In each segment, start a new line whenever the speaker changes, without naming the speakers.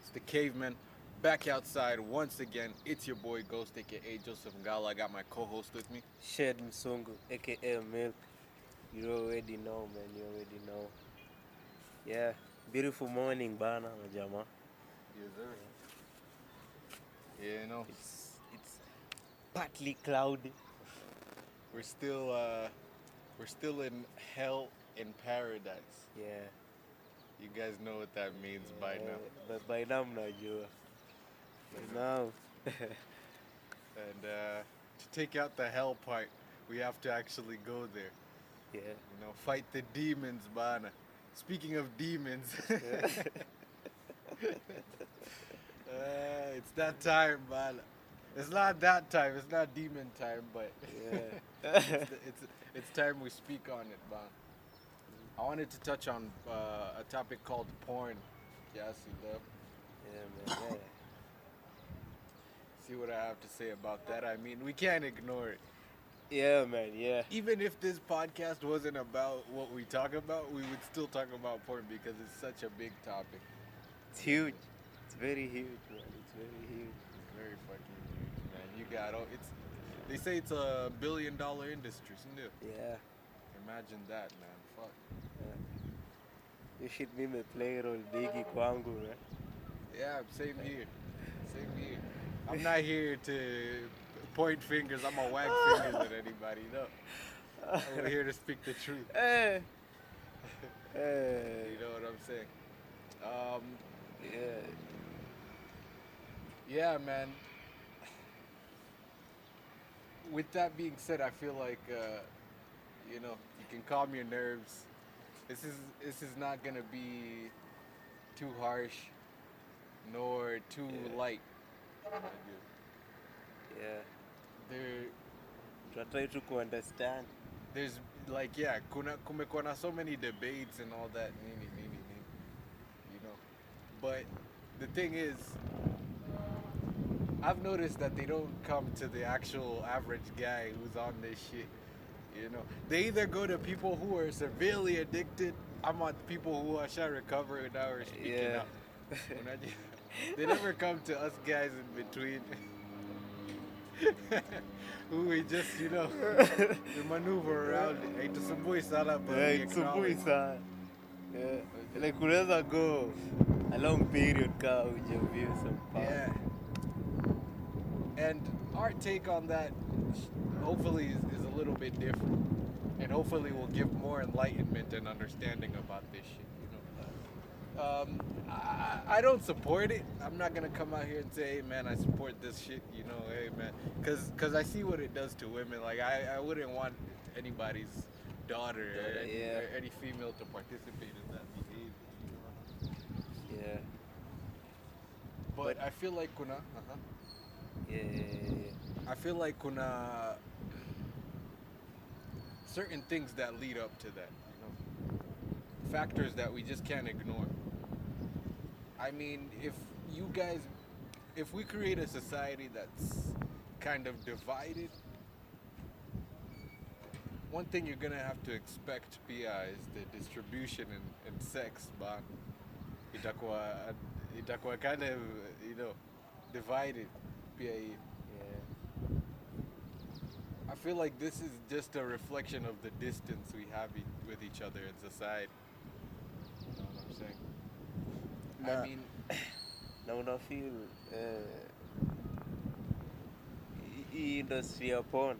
It's the caveman back outside once again. It's your boy Ghost, aka Joseph Ngala. I got my co-host with me.
Shed Msungu, aka Milk. You already know, man. You already know. Yeah, beautiful morning, bana, majama.
Yes, sir. Yeah,
It's partly cloudy.
we're still uh, we're still in hell in paradise.
Yeah,
You guys know what that means by now.
but by now, mnajua. By now.
And to take out the hell part, we have to actually go there.
Yeah.
Fight the demons, bana. Speaking of demons, it's that time, bana. It's not that time. It's not demon time, but
Yeah.
it's time we speak on it, bana. I wanted to touch on a topic called porn. Yes, you love.
Yeah, man.
See what I have to say about that. I mean, we can't ignore it.
Yeah, man. Yeah.
Even if this podcast wasn't about what we talk about, we would still talk about porn because it's such a big topic.
It's huge. It's very huge, man. It's very huge.
It's very fucking huge, man. You got it's. They say it's a $1 billion industry, isn't it?
Yeah.
Imagine that, man. Fuck.
You should be my play role biggie kwangu, man.
Yeah, same here. Same here. I'm not here to point fingers. I'm gonna wag fingers at anybody. No. I'm here to speak the truth.
Hey.
You
Hey.
know what I'm saying?
Yeah.
Yeah, man. With that being said, I feel like you can calm your nerves. This is not gonna be too harsh nor too
Yeah.
light.
Yeah.
There
Try to understand.
there's like kumekuwa na so many debates and all that nini, but the thing is, I've noticed that they don't come to the actual average guy who's on this shit. They either go to people who are severely addicted. I'm on people who are trying to recover now or speaking
Yeah.
out. They never come to us guys in between. Who we just, we maneuver around. Haitusumbui sana, but we acknowledge.
sana. Yeah. Like unaweza go a long period ka ujaview some part.
Yeah. And our take on that, hopefully, is a little bit different, and hopefully, will give more enlightenment and understanding about this shit. I don't support it. I'm not gonna come out here and say, hey man, I support this shit. Hey man, cause I see what it does to women. Like I wouldn't want anybody's daughter or any female to participate in that behavior.
Yeah.
But I feel like kuna.
Yeah.
I feel like kuna certain things that lead up to that, factors that we just can't ignore. I mean, if we create a society that's kind of divided, one thing you're gonna have to expect pia is the distribution and sex, but itakuwa kind of divided pia.
Yeah.
I feel like this is just a reflection of the distance we have with each other in society. You know what I'm saying? I mean,
na una feel hii industry ya porn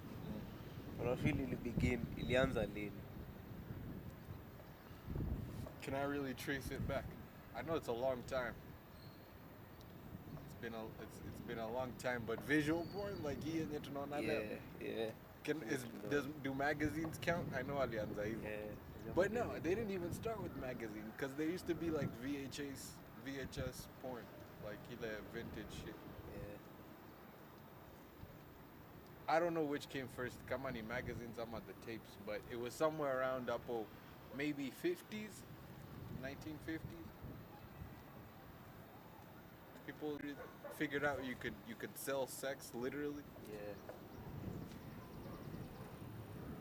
una feel ilianza lini?
can I really trace it back? I know it's a long time. It's been a long time, but visual porn, like hii yenye tunaona leo.
Yeah.
Do magazines count? I know alianza hivyo.
Yeah.
But no, they didn't even start with magazine because there used to be like VHS porn, like ile vintage shit.
Yeah.
I don't know which came first, kama ni magazines, I'm on the tapes, but it was somewhere around maybe 50s, 1950s. People figured out you could sell sex literally.
Yeah.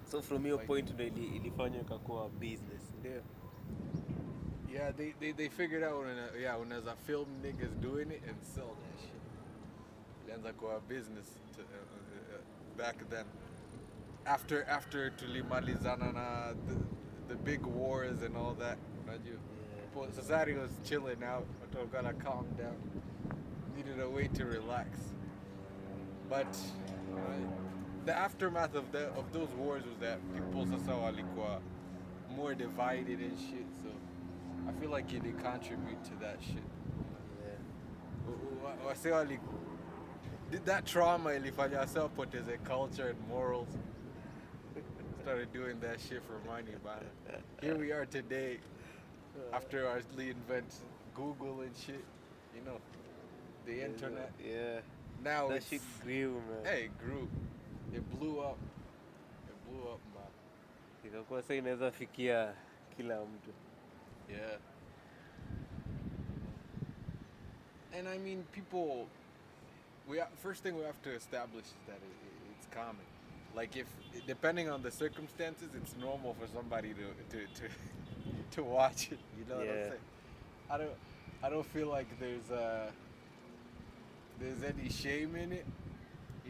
So from your
Like-
point ndo ilifanywa ikakuwa business, ndio?
Yeah, they figured out when there's a film niggas doing it and sell that shit. Ilianza kuwa business back then. After tulimalizana na the big wars and all that. Unajua.
Yeah.
Society was chilling out. Watu gotta calm down. Needed a way to relax. But the aftermath of those wars was that people sasa walikuwa more divided and shit. So I feel like they contribute to that shit.
Yeah.
Wase wali did that trauma ilifanya wase wapoteze culture and morals. Started doing that shit for money, man. Here we are today, after our invent Google and shit. You know, the internet.
Yeah.
Now
That
it's,
shit grew, man.
hey, it grew. It blew up. It blew up, man.
Ikakuwa sasa inaweza fikia kila mtu.
Yeah. And I mean, people. First thing we have to establish is that it's common. Like if depending on the circumstances, it's normal for somebody to watch it. You know what I'm
Yeah.
saying? I don't feel like there's any shame in it.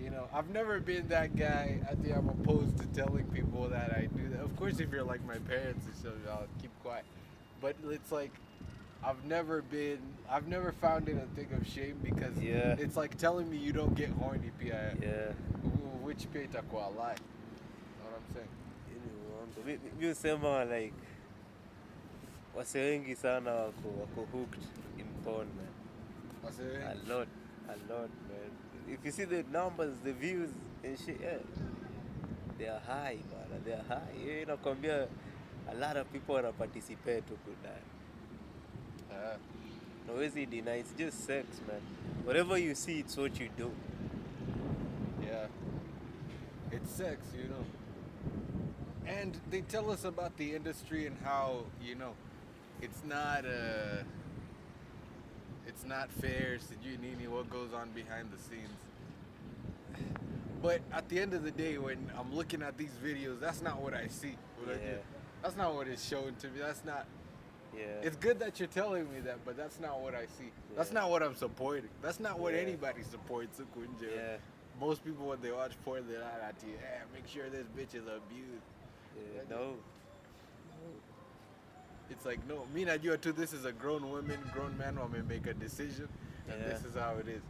You know, I've never been that guy. I think I'm opposed to telling people that I do that. Of course, if you're like my parents and stuff, I'll keep quiet. But it's like I've never found it a thing of shame because
Yeah.
it's like telling me you don't get horny, pia.
Yeah.
Which pia itakuwa lie. Know what I'm saying?
Mi husema like wase wengi sana wako hooked in porn, man.
I say,
A lot, man. If you see the numbers, the views and shit, yeah, they are high, man. They are high. Yeah, nakwambia a lot of people wanna participate huku ndani. No easy deny, it's just sex, man. Whatever you see, it's what you do.
yeah. It's sex, you know. And they tell us about the industry and how, you know, it's not fair, sijui nini, what goes on behind the scenes. But at the end of the day, when I'm looking at these videos, that's not what I see.
Yeah.
That's not what is shown to me. That's not.
Yeah.
It's good that you're telling me that, but that's not what I see. That's
Yeah.
not what I'm supporting. That's not what
Yeah.
anybody supports. Kunje.
Yeah.
Most people, when they watch porn, they're not at you. Hey, make sure this bitch is abused.
Yeah. No.
It's like, no, me najua too, this is a grown man who make a decision, and
Yeah.
this is how it is.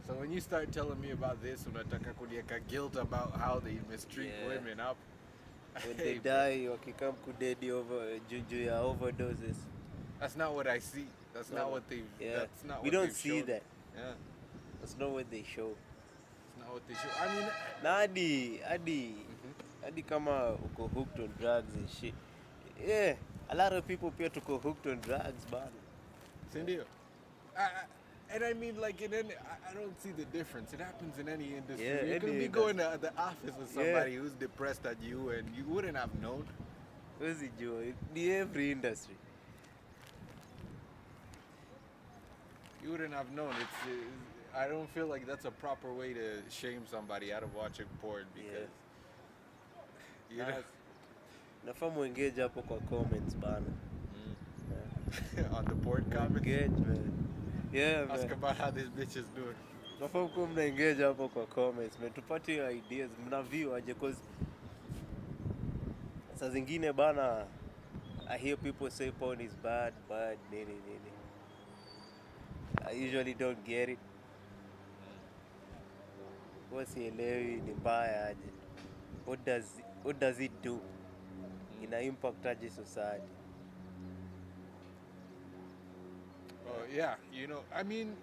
So when you start telling me about this, unataka kunieka guilt about how they mistreat
Yeah.
women up.
When
Hey,
they
bro,
die, wakikam kudedi over juu ya overdoses.
that's not what I see. That's not what they.
Yeah.
That's not
We
what
don't
they've
see
shown.
that.
Yeah,
That's not what they show.
it's not what they show. I mean,
Na hadi kama uko hooked on drugs and shit. Yeah, a lot of people pia tuko hooked on drugs, man.
sindio. And I mean, like in any, I don't see the difference. It happens in any industry.
Yeah,
You
any
can be going to the office with
Yeah.
somebody who's depressed at you, and you wouldn't have known.
Huwezi jua, ni every industry.
You wouldn't have known. I don't feel like that's a proper way to shame somebody out of watching porn because you know,
Nafaa muengage hapo kwa comments bana.
on the porn comments.
Engage, man. Yeah,
Ask
man.
about how this bitch is doing.
Nafaa mkuwa mna engage hapo kwa comments, man. Tupate your ideas, mna view aje cause saa zingine bana I hear people say porn is bad, nini. I usually don't get it. Huwa sielewi ni mbaya aje. What does it do? Ina impact aje society?
Yeah, you know, I mean,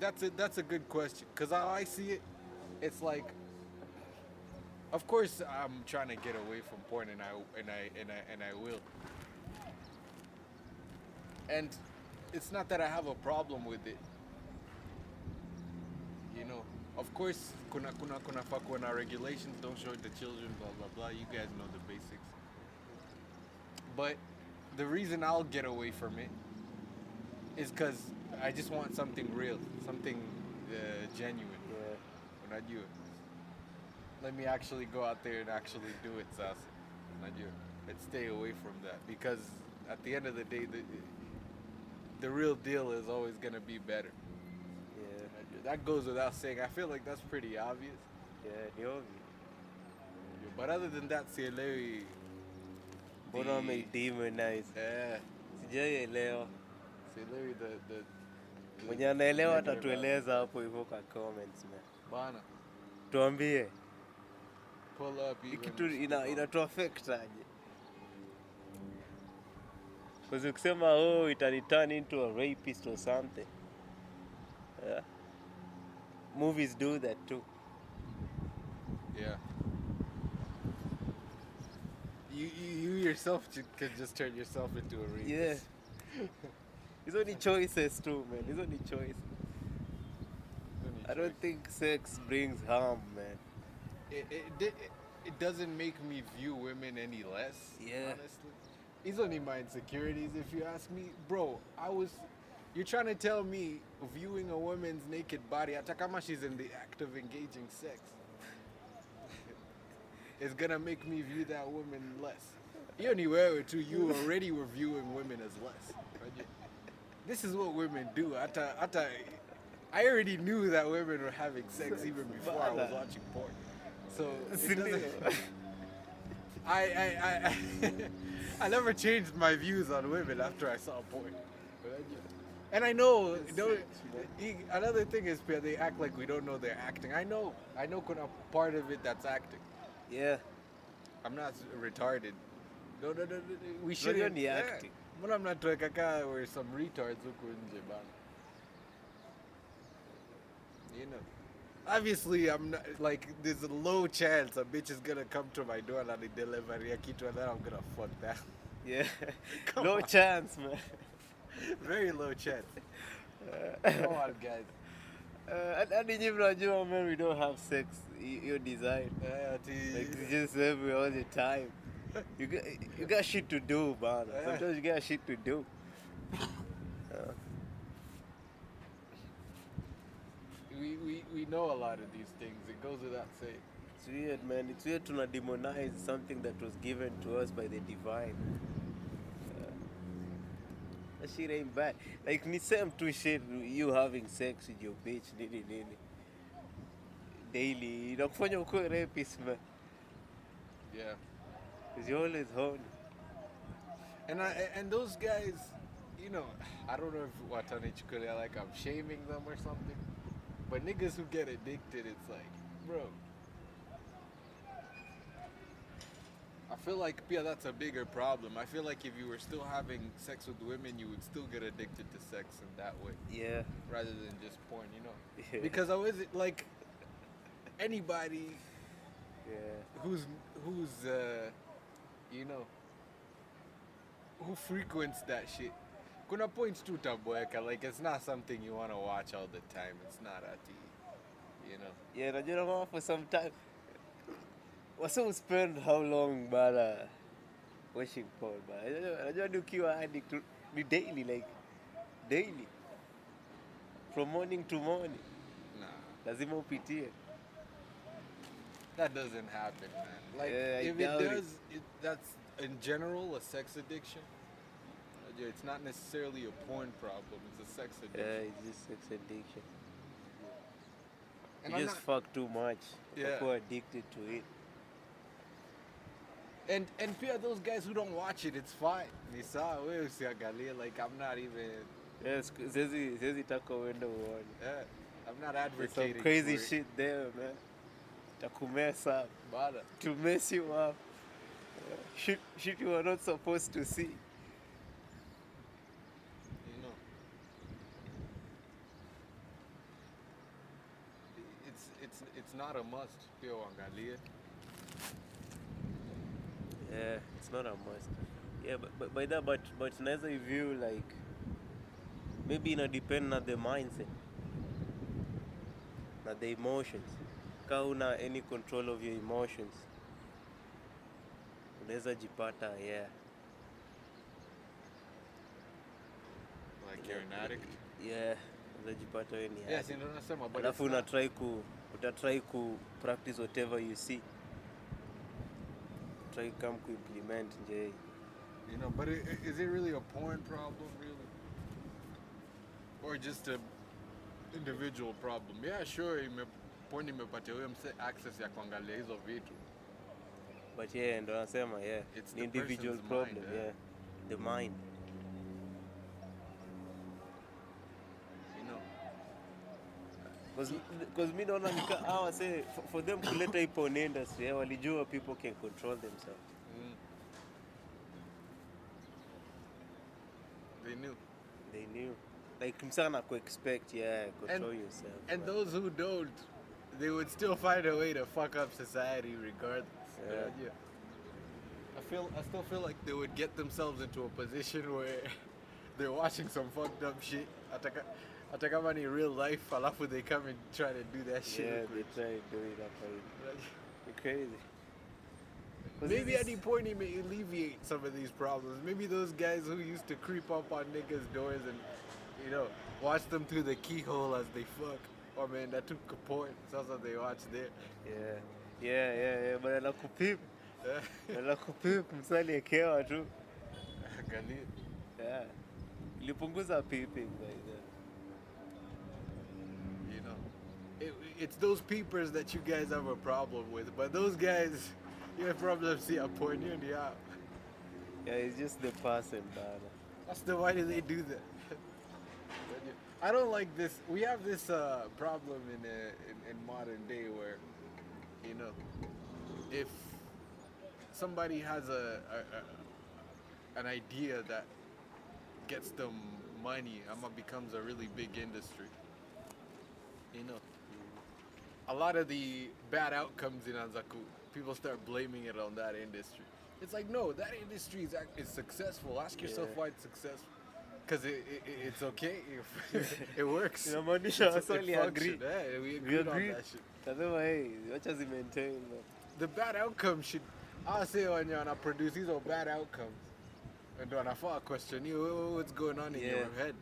that's a good question because how I see it, it's like, of course, I'm trying to get away from porn, and I will. And it's not that I have a problem with it. You know, of course, kuna regulations, don't show it to children, blah blah blah. You guys know the basics. But the reason I'll get away from it is because I just want something real, something genuine.
Yeah.
When I do it, let me actually go out there and actually do it, Sasa. When I do it, let's stay away from that because at the end of the day, the real deal is always gonna be better.
Yeah.
That goes without saying. I feel like that's pretty obvious.
Yeah, ni obvious.
But other than that, sielewi.
Mbona wamedemonize? Sijaielewa.
Sielewi the
Mwenye anaelewa atatueleza hapo hivyo kwa comments, man.
Bana.
Tuambie.
Pull up even.
Kitu inatu affect aje? Because ukisema itani turn into a rapist or something. Yeah. Movies do that too.
Yeah. You yourself can just turn yourself into a rapist.
Yeah. It's only choices too, man. It's only choices. I don't think sex brings harm, man.
It doesn't make me view women any less.
Yeah.
Honestly, it's only my insecurities. If you ask me, bro, you're trying to tell me viewing a woman's naked body, hata kama she's in the act of engaging sex, is gonna make me view that woman less. Anywhere too, you already were viewing women as less. This is what women do. I already knew that women were having sex even before I was watching porn. So it doesn't, I never changed my views on women after I saw porn. And I know, another thing is they act like we don't know they're acting. I know kuna part of it that's acting.
Yeah.
I'm not retarded. No, we shouldn't
be acting.
But I'm not doing kaka we're some retards huku nje bana. You know. Obviously, I'm not, like, there's a low chance a bitch is gonna come to my door and I delivery a kitu and then I'm gonna fuck that.
Yeah. No chance, man.
Very low chance. Come on, guys.
And nyinyi mnajua, man, we don't have sex. Your design. Like, it's just everywhere all the time. You got shit to do, man. Sometimes you got shit to do.
We know a lot of these things. It goes without saying.
It's weird, man. It's weird to not demonize something that was given to us by the divine. That shit ain't bad. Like, ni same two shit, you having sex with your bitch, nini. Daily. Inakufanya ukuwe rapist, man.
Yeah.
Because you're always horny.
And those guys, you know, I don't know if Watani Chukulia, like I'm shaming them or something. But niggas who get addicted, it's like, bro. I feel like, yeah, that's a bigger problem. I feel like if you were still having sex with women, you would still get addicted to sex in that way.
Yeah.
Rather than just porn, you know?
Yeah.
Because I was like, anybody who's you know, who frequents that shit, kuna points tu taboeka, like it's not something you want to watch all the time. It's not you know.
Yeah, najua for some time. Wasa spend how long bana watching porn, bana. Najua ukiwa addict ni daily, like daily. From morning to morning.
Nah.
Lazima upitie.
That doesn't happen, man. Like, if it does, that's in general a sex addiction. It's not necessarily a porn problem. It's a sex addiction.
Yeah, it's just sex addiction.
And
you just fuck too much.
Yeah.
People are addicted to it.
And pia those guys who don't watch it, it's fine. Nisa, we usiangalie, like I'm not even.
Yes, sezi taka uende uone.
Yeah, I'm not
There's
advocating.
some crazy
for it.
shit there, man. To mess up.
Bada.
To mess you up. Shit you are not supposed to see.
You know. It's not a must. Pia uangalie.
Yeah, it's not a must. Yeah, but by that, but neither of you, like, maybe ina depend on the mindset, not the emotions. Ka una any control of your emotions, unaweza jipata, yeah.
Like you're an addict.
Yeah, unaweza jipata wewe ni addict.
Yes, ndio nasema, but
alafu utatry ku practice whatever you see. Try come ku implement nje.
You know, but is it really a porn problem, really, or just a individual problem? Yeah, sure, porn imepatia huyo mse access ya kuangalia hizo vitu.
But yeah, ndo nasema yeah,
It's
the
the
individual
person's
problem,
mind,
yeah. The mind.
You know.
Because me naona nika hawa say for them kuleta hii porn industry, yeah, walijua people can control themselves. They knew. Like msana expect, yeah, control yourself.
And
but
those who don't, they would still find a way to fuck up society regardless.
Yeah.
I still feel like they would get themselves into a position where they're watching some fucked up shit. Hata kama ni real life, alafu they come and try to do that shit.
yeah, they try to do it up. It's crazy.
Maybe any point he may alleviate some of these problems. Maybe those guys who used to creep up on niggas' doors and, you know, watch them through the keyhole as they fuck. Oh man, that took a point. Sounds like they watch there.
Yeah. But la kupip msali ekewa tu.
Galit.
Yeah. Ilipunguza peeping by then.
You know, it's those peepers that you guys have a problem with. But those guys, you have problems see a porn in the out.
Yeah, it's just the person, man.
That's the why do they do that? I don't like this. We have this problem in modern day where, you know, if somebody has an idea that gets them money, becomes a really big industry. You know, a lot of the bad outcomes in Anzaku, people start blaming it on that industry. It's like, no, that industry is successful. Ask yourself why it's successful. Because it's okay. It works.
Inamaanisha wasali agree.
Yeah, we agreed on that shit.
Tasema hey, wacha zi maintain.
The bad outcomes should, I say when you're gonna produce these are bad outcomes. And do anafaa question you what's going on in your head.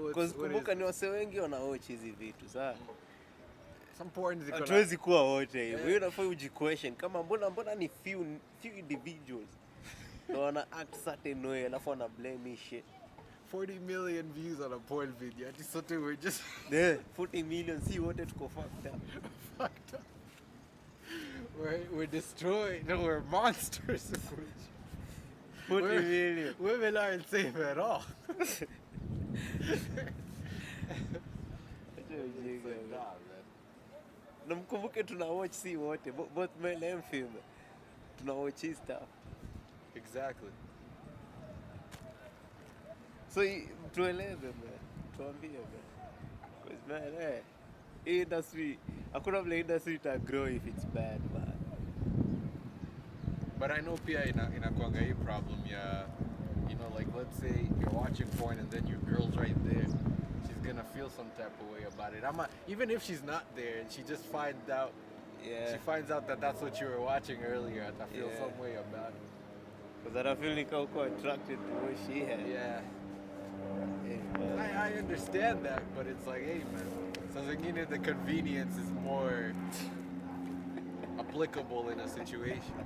Because kumbuka ni wase wengi wanaochi hizi vitu saa.
Some porn is gonna.
Hatuwezi kuwa wote hiyo. Wewe unafaa uji-question kama mbona ni few individuals. Ndio wana act certain way alafu wana blame hii shit.
40 million views on a porn video. I just thought we're just
40 million, see what it go fucked up.
Fucked up. We're destroyed. No, we're monsters.
40 million.
Women aren't safe at all.
Na mkumbuke tuna watch si wote, both male and female. Tuna watch his stuff.
Exactly.
So tueleze man, tuambie man. Because man, industry, hakuna vile industry ita grow if it's bad man.
But I know pia inakuanga hii problem ya, you know, like let's say you're watching porn and then your girl's right there. She's gonna feel some type of way about it. Even if she's not there and she just finds out, she finds out that that's what you were watching earlier, I feel some way about it.
Because I feel like I'm attracted to what she has.
Yeah. I understand that, but it's like, hey man, so zingine the convenience is more applicable in a situation.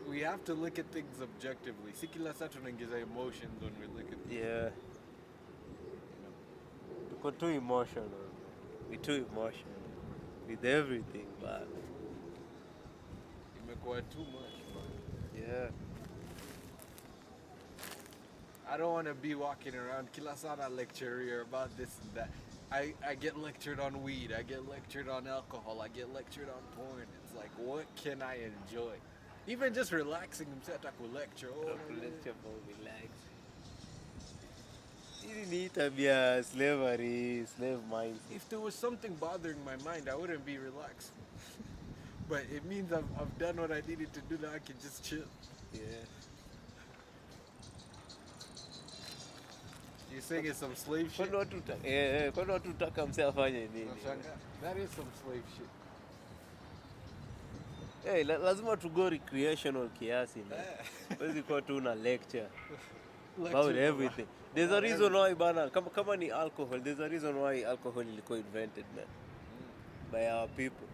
We have to look at things objectively. Si kila saa tunaingiza emotions when we look at things.
Yeah. Tuko too emotional. We're too emotional with everything, man.
Imekuwa too much, man.
Yeah.
I don't want to be walking around kila sana lecturer about this and that. I get lectured on weed. I get lectured on alcohol. I get lectured on porn. It's like, what can I enjoy? Even just relaxing himself, I could lecture.
Relax. Hili ni tabia slavery, slave mind.
If there was something bothering my mind, I wouldn't be relaxed. But it means I've done what I needed to do. Now I can just chill.
Yeah.
You're saying it's some slave shit?
Kwani watu utaka mse afanye nini?
That is some slave shit.
Hey, lazima to go recreational kiasi man. Huwezi kuwa tu una lecture about everything. There's a reason why bana, kama ni alcohol, there's a reason why alcohol ilikuwa invented man. By our people.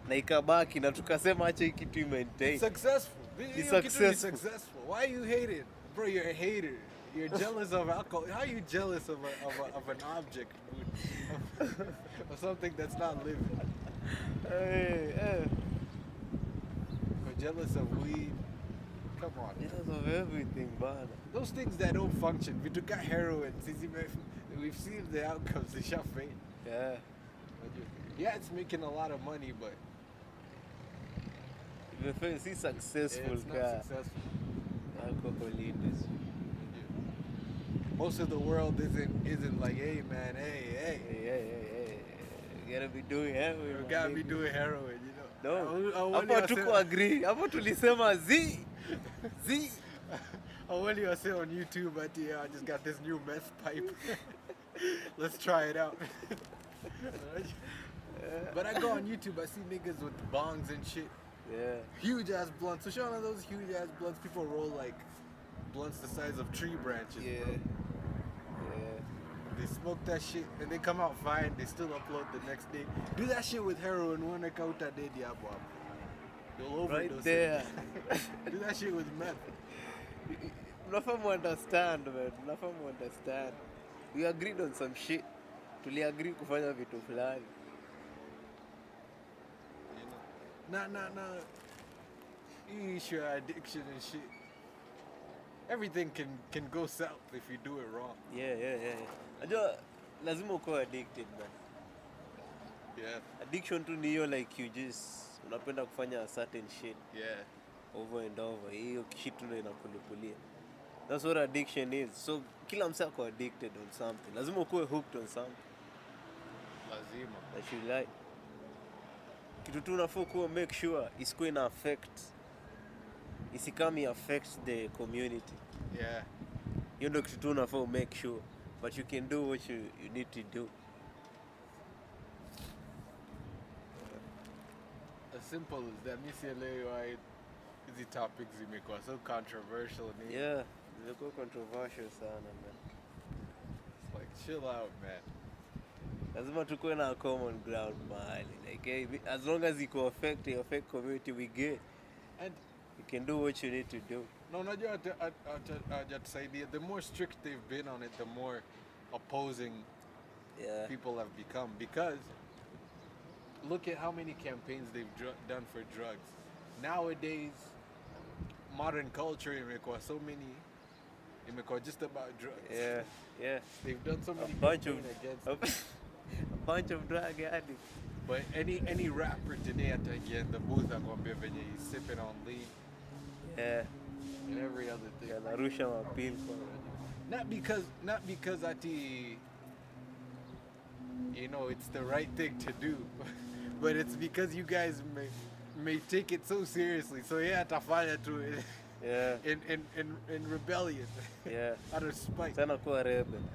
na ikabaki na tukasema acha hii kitu maintain.
Successful.
It's
Hiyo kitu ni
successful.
successful. Why are you hating? Bro, you're a hater. You're jealous of alcohol. How are you jealous of an object, dude? Of something that's not living?
Hey,
You're jealous of weed. Come on.
jealous of everything, bana.
Those things that don't function. We took out heroin. We've seen the outcomes. They shall fade.
Yeah.
Yeah, it's making a lot of money, but
Imefanya si successful
it's not
ka
successful.
alcohol industry.
Most of the world isn't like, hey man, hey.
Hey. You gotta be doing heroin.
You
my
gotta be
nigga.
doing heroin, you know.
No.
Awali
Hapo tuko
wase-
agree. Hapo tulisema Z.
Awali I say on YouTube, but yeah, I just got this new meth pipe. Let's try it out. But I go on YouTube, I see niggas with bongs and shit.
Yeah.
Huge ass blunts. So showing those huge ass blunts, people roll like blunts the size of tree branches,
Yeah.
bro.
Yeah.
They smoke that shit and they come out fine. They still upload the next day. Do that shit with heroin. One kauta day diabo. You'll overdose.
Right
it.
there.
Do that shit with meth.
Mnafaa understand, man. Mnafaa understand. We agreed on some shit. Tuliagree kufanya vitu fulani.
You know? Nah. You issue addiction and shit. Everything can go south if you do it wrong.
Yeah. Najua lazima uko addicted, man.
Yeah.
Addiction tu ni hiyo like you just unapenda kufanya a certain shit
Yeah.
over and over. Hiyo shit ndio inakulipulia. That's what addiction is. So kila msa ako addicted on something. Lazima ukuwe hooked on something
Lazima.
that you like. Kitu tu unafaa kuwa make sure isikuwe ina affect, isikami affect the community.
Yeah.
Hiyo ndio kitu tu unafaa make sure. But you can do what you need to do.
As simple as that. Me see why hizi topics zimekuwa so controversial. Ni-
Yeah, zimekuwa controversial sana, man.
It's like chill out, man.
Lazima tukuwe na common ground mahali. Like, hey, as long as you affect community, we get.
And
You can do what you need to do.
no, unajua hajatusaidia. The more strict they've been on it, the more opposing
Yeah.
people have become. Because look at how many campaigns they've done for drugs. Nowadays, modern culture imekuwa so many. Imekuwa just about drugs.
Yeah.
They've done so
A
many
bunch of
campaigns against.
a bunch of drug addicts.
But any rapper today ataingia in the booth akwambia venye he's sipping on lean
Yeah.
and every other thing.
Yanarusha mapil kwa.
Not because ati you know it's the right thing to do, but it's because you guys may take it so seriously. So yeah, atafanya tu
Yeah.
in rebellion,
Yeah.
out of spite.
Sana kuwa rebel.
You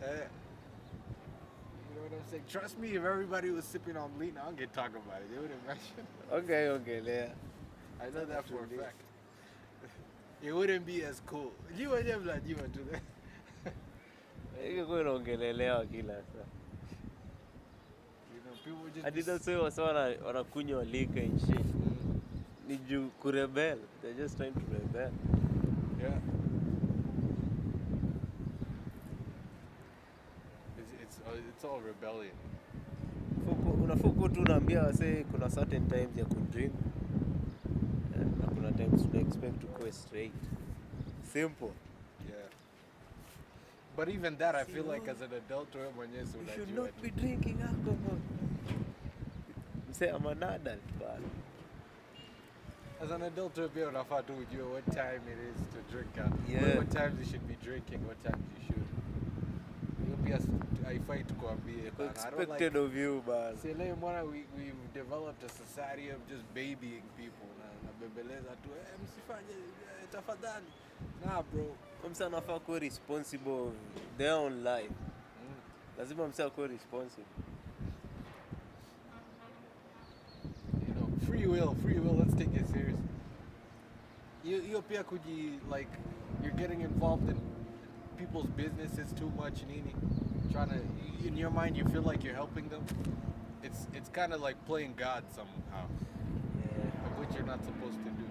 know what I'm saying? Trust me, if everybody was sipping on lean, I don't get talk about it. They wouldn't mention.
Okay, yeah.
I know that for a
Absolutely.
fact. It wouldn't be as cool. You and them like you would do that.
Ingekuwa inaongelelewa kila saa.
You know, people would just
Hadi
be
that's why wasa wanakunywa liquor and shit. Ni juu kurebel. They're just trying to rebel.
yeah. It's all rebellion.
Unafaa kuwa tu unaambia wasee kuna certain times ya kudrink. Na kuna times tuna expect to go straight. Simple.
Yeah. But even that, I feel like as an adult, wewe mwenyewe si
You should
unajua
not
tu.
be drinking alcohol. Msee, I'm an adult, bana.
As an adult, wewe pia unafaa tu ujue what time it is to drink.
Yeah.
What times you should be drinking, what times you should. Hiyo pia haifai tukwambie. bana. I don't like
Expected of you, bana.
Sile mbona we've developed a society of just babying people na bembeleza tu msifanye tafadhali. Nah bro.
Msee anafaa kuwa responsible of their own life.
Mm.
Lazima msee akuwe responsible.
You know, free will, let's take it serious. You pia kuji like you're getting involved in people's businesses too much nini. Trying to in your mind you feel like you're helping them. It's kind of like playing God somehow. what you're not supposed to do.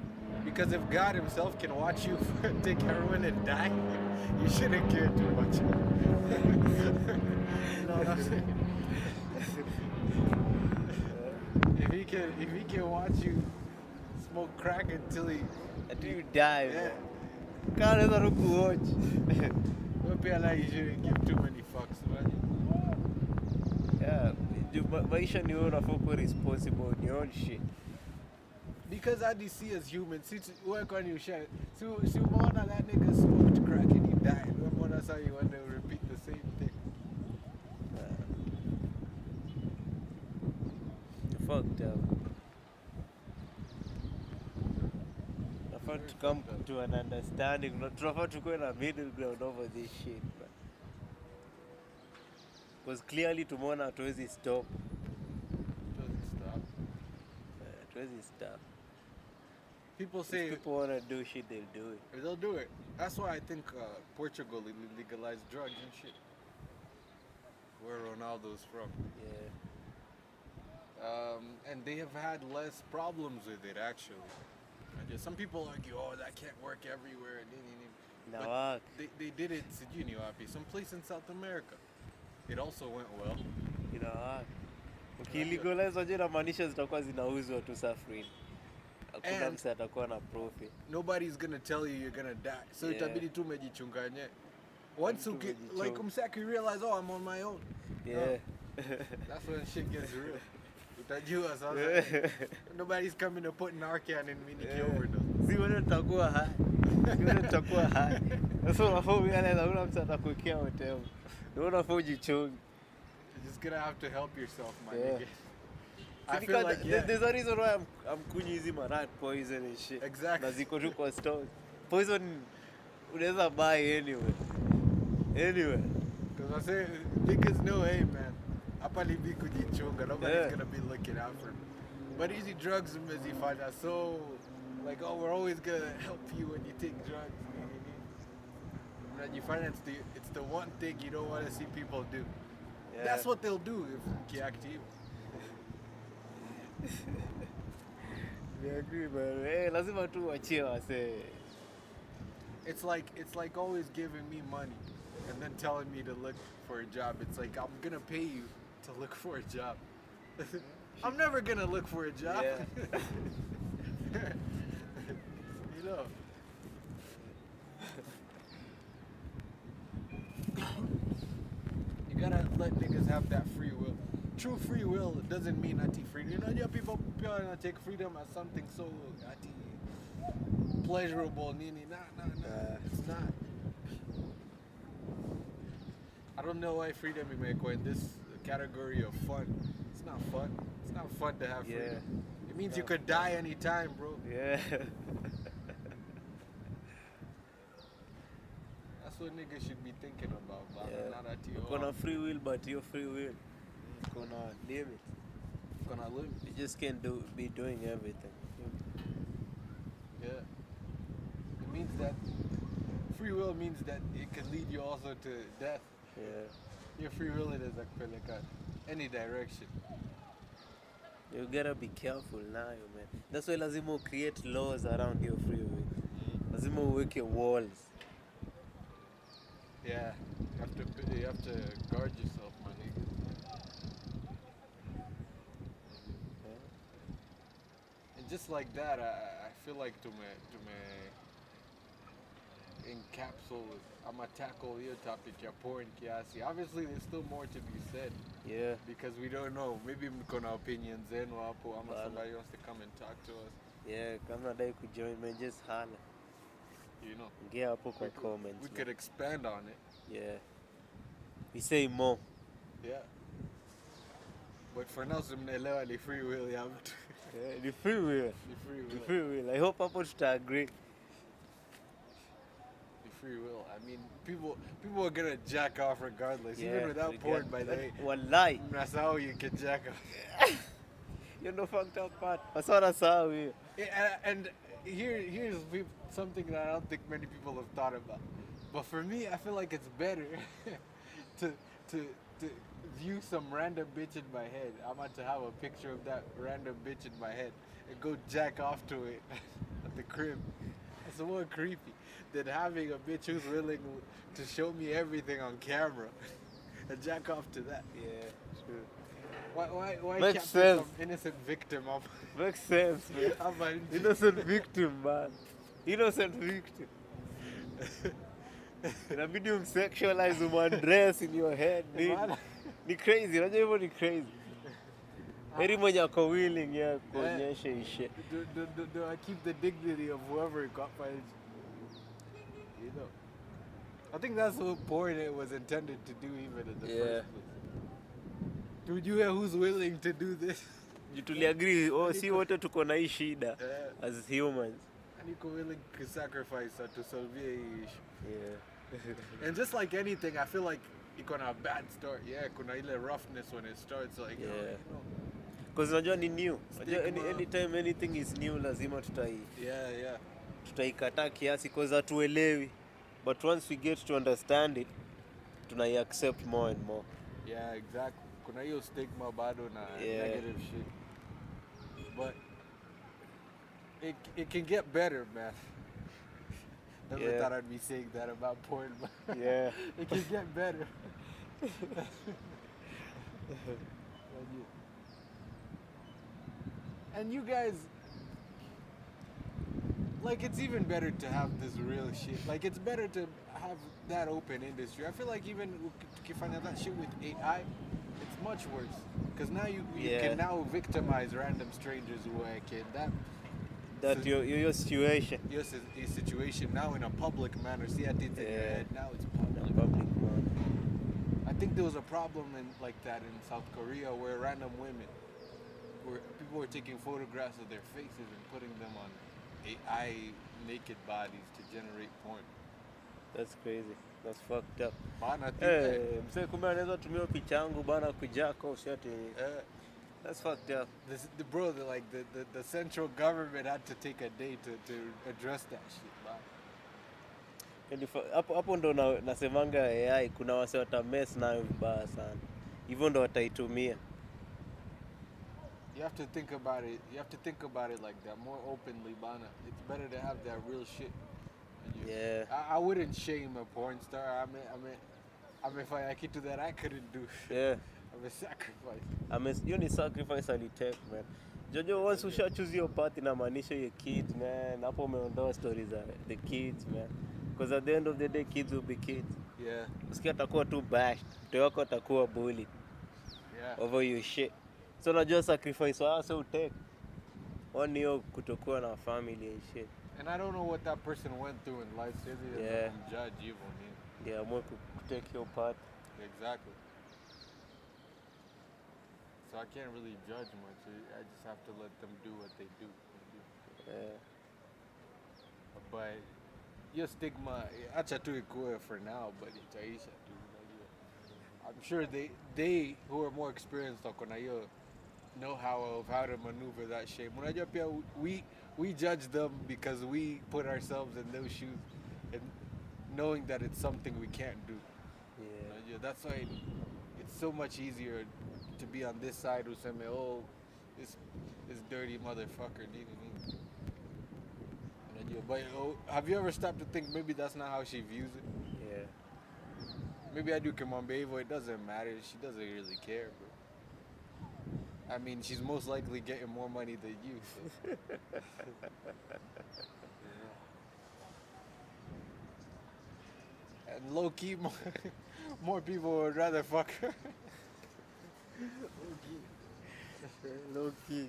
Because if God Himself can watch you take heroin and die, you shouldn't care too much. You know what I'm saying? If He can watch you smoke crack until
you die,
yeah.
man. Can't even watch.
Don't feel like you shouldn't give too many fucks, man.
Yeah, maisha ni wewe unafaa kuwa responsible on your own shit.
Because I see as humans, since work on you shit. So umeona that nigga smoked crack and he died. Umeona how you want to repeat the same thing.
Fucked up. Tunafaa to come to an understanding. Tunafaa tukuwe na middle ground over this shit, man. Because clearly tumeona hatuwezi stop.
Doesn't stop.
Hatuwezi stop.
People
If
say
people want to do shit, they'll do it.
they'll do it. That's why I think Portugal legalized drugs and shit. Where Ronaldo's from.
Yeah.
And they have had less problems with it actually. Some people argue, oh, that can't work everywhere. But
Nawak.
they did it, sijui wapi, someplace in South America. It also went well.
Inawaka. Ukilegalize waje inamaanisha zitakuwa zinauzwa tu safari. Hakuna
And-
mtu atakuwa na profit.
Nobody's gonna tell you you're gonna die. So
Yeah.
itabidi tu umejichunganye. Once you get,
Umejichunga.
like Umsaki realize, oh, I'm on my own.
Yeah.
That's when shit gets real. Utajua sasa. Nobody's coming to put Narcan in me
Yeah.
overdose.
Si wewe utakuwa high. Si wewe utakuwa high. Sasa unafaa uanze kuna mtu atakuwekea hotel. Ndio unafaa ujichunge.
You're just gonna have to help yourself, my
Yeah.
nigga. I feel like, yeah.
There's a reason why I'm kunywa hizi rat poison and shit.
Exactly.
Na ziko tu kwa store. Poison unaweza buy anywhere. Anywhere.
Because I say, niggas know, hey man, hapa libi kujichunga. Nobody's
Yeah.
gonna be looking out for me. But easy drugs umezifanya so, like, oh, we're always gonna help you when you take drugs. Unajifanya it's the one thing you don't want to see people do.
Yeah.
That's what they'll do if kiactive.
I agree, man. Hey, lazima tu wachie wase.
It's like always giving me money and then telling me to look for a job. It's like I'm gonna pay you to look for a job. I'm never gonna look for a job.
Yeah.
You know. You gotta let niggas have that free will. True free will doesn't mean ati freedom. You know, yeah, people take freedom as something so ati pleasurable. Nini, nah. It's not. I don't know why freedom imekuwa in this category of fun. It's not fun. It's not fun to have freedom.
Yeah.
It means you could die anytime, bro.
Yeah.
That's what niggas should be thinking about, bro.
Yeah.
Not ati
Uko na free will, but your free will uko na limit.
gonna live.
You just can't be doing everything.
Yeah. It means that free will means that it can lead you also to death.
Yeah.
Your free will it is like any direction.
You gotta be careful now, man. That's why lazima create laws around your free will. Lazima uweke walls.
Yeah. You have to guard yourself, my nigga. And just like that, I feel like to me encapsulate, I'm gonna tackle your topic, your porn kiasi. Obviously, there's still more to be said
Yeah.
because we don't know. Maybe mkona opinions zenu hapo, ama
Bana.
somebody wants to come and talk to us.
Yeah, kama nadai kujoin, man, just holla.
You know,
Ingia hapo kwa comments.
we
man.
could expand on it.
Yeah. We say more.
Yeah. But for now, simnaelewa ni free will ya mtu.
Yeah, the free will.
Ni free
The
will.
free will. I hope hapo tuta-agree.
The free will. I mean, people are gonna jack off regardless, even without porn. By the way,
Wallahi.
mnasahau you can jack off.
You know fucked up part. Wasana sawa hiyo.
And here's something that I don't think many people have thought about. But for me, I feel like it's better to view some random bitch in my head, I'm about to have a picture of that random bitch in my head and go jack off to it at the crib. It's more creepy than having a bitch who's willing to show me everything on camera and jack off to that.
Yeah, true.
Why
Makes
capture
sense.
some innocent victim of
Makes sense, man.
of my
Innocent victim, man. Innocent victim. Inabidi umsexualize, umandress in your head. Ni crazy, unajua hivyo ni crazy. Heri mwenye ako willing ya kuonyesha ishe.
Do I keep the dignity of whoever got my, you know? I think that's what porn it was intended to do even in the first place. Dude, you hear who's willing to do this?
Tuliagree, si wote tuko na hii shida as humans.
And you're willing to sacrifice to solve hii issue.
Yeah.
And just like anything, I feel like you're gonna have a bad start. Yeah, kuna ile roughness when it starts, like,
Yeah.
you know.
Because unajua ni new. Unajua
Stigma.
anytime anything is new lazima
Yeah.
tutaikataa kiasi because hatuelewi. But once we get to understand it, tunai accept more and more.
Yeah, exactly. Kuna hiyo stigma bado na
Yeah.
negative shit. But it can get better, man. Never
Yeah.
thought I'd be saying that about porn, but
Yeah.
it can get better. And you guys, like, it's even better to have this real shit. Like, it's better to have that open industry. I feel like even ukifanya that shit with AI, it's much worse. Because now you
Yeah.
can now victimize random strangers who can
That your situation.
your situation now in a public manner. See, I did in your
Yeah.
head. Now it's public.
Public man.
I think there was a problem like that in South Korea where random women, where people were taking photographs of their faces and putting them on AI naked bodies to generate porn.
That's crazy. That's fucked up.
Man, I think
Msee kumbe anaweza tumia picha yangu bana kujako usiate. That's fucked up.
the central government had to take a day to address that shit, man.
Hapo ndo nasemanga AI kuna wase watamess nayo vibaya sana. Hivyo ndo wataitumia.
You have to think about it. You have to think about it like that more openly, Bana. It's better to have that real shit.
Yeah.
I wouldn't shame a porn star. I mean, if I could do that, I couldn't do.
Yeah.
I'm a sacrifice.
Hiyo ni sacrifice alitake, man. Jojo, once usha choose your path inamaanisha your kids, man. Hapo umeondoa stories za the kids, man. Because at the end of the day, kids will be kids.
Yeah.
Usikia atakuwa too bashed. Mtoto wako atakuwa bullied over your shit. So unajua sacrifice wao utake. One hiyo kutokuwa na family and shit.
And I don't know what that person went through in life. So they
Yeah.
don't judge evil, man.
Yeah, more to take your part.
Exactly. So I can't really judge much. I just have to let them do what they do.
Yeah.
But your stigma, acha tu ikue for now, but itaisha tu. I'm sure they who are more experienced wako na hiyo know-how of how to maneuver that shape. Unajua pia we judge them because we put ourselves in those shoes and knowing that it's something we can't do.
Yeah.
Unajua, that's why it's so much easier to be on this side who say, oh, this dirty motherfucker. But have you ever stopped to think maybe that's not how she views it?
Yeah.
Maybe I do Kimambe Evo, it doesn't matter. She doesn't really care, bro. I mean, she's most likely getting more money than you. So. Yeah. And low key, more people would rather fuck her.
Low key.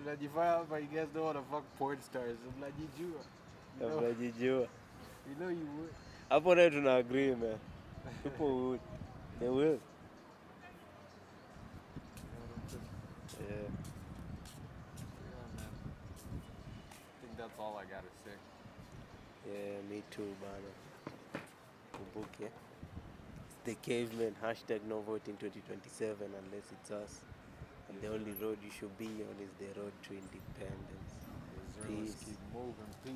Unajifanya hapa, you guys don't want to fuck porn stars. Unajijua.
Unajijua.
You know you would.
Hapo nayo tuna agree, man. People would. They will. Yeah.
Yeah, man. I think that's all I gotta say.
Yeah, me too, man. Kumbuke. It's the caveman. #no vote in 2027 unless it's us. And the only road you should be on is the road to independence.
Let's keep moving. Peace.